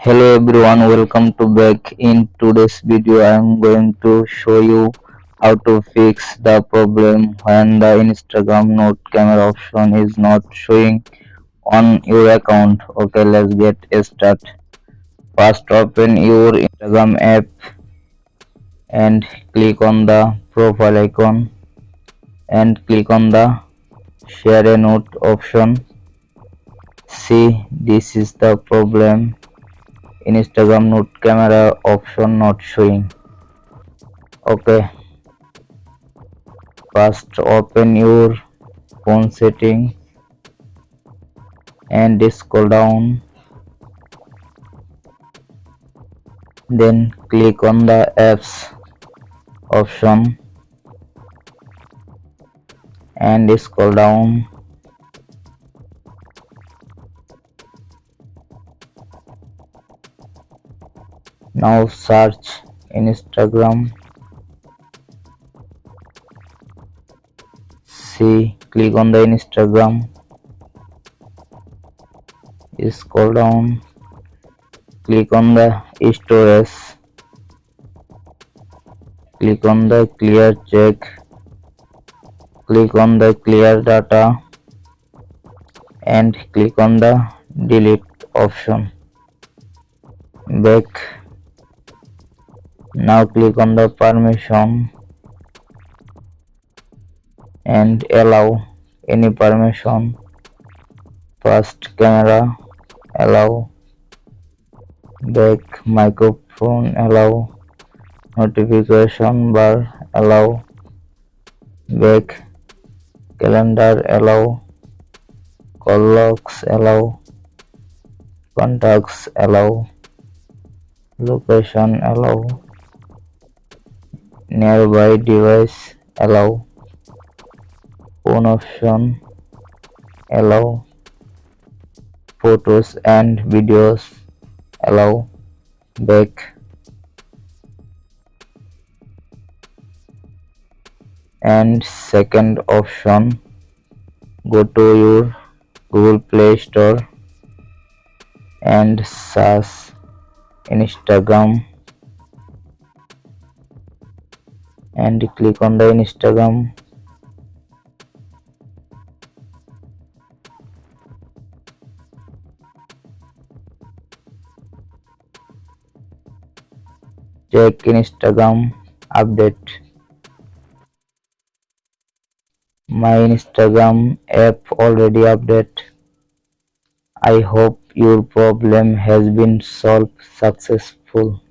Hello everyone, welcome to back. In today's video I am going to show you how to fix the problem when the Instagram note camera option is not showing on your account. Okay, let's get started. First, open your Instagram app and click on the profile icon and click on the share a note option. See, this is the problem. Instagram note camera option not showing. Okay, first open your phone setting and scroll down, then click on the apps option and scroll down. Now search Instagram. See, click on the Instagram, scroll down, click on the storage, click on the clear check, click on the clear data and click on the delete option. Back. Now click on the permission and allow any permission. First camera, allow. Back microphone, allow. Notification bar, allow. Back calendar, allow. Call logs, allow. Contacts, allow. Location, allow. Nearby device, allow. Phone option, allow. Photos and videos, allow. Back and second option, go to your Google Play Store and search Instagram and click on the Instagram. Check Instagram update. My Instagram app already update. I hope your problem has been solved successful.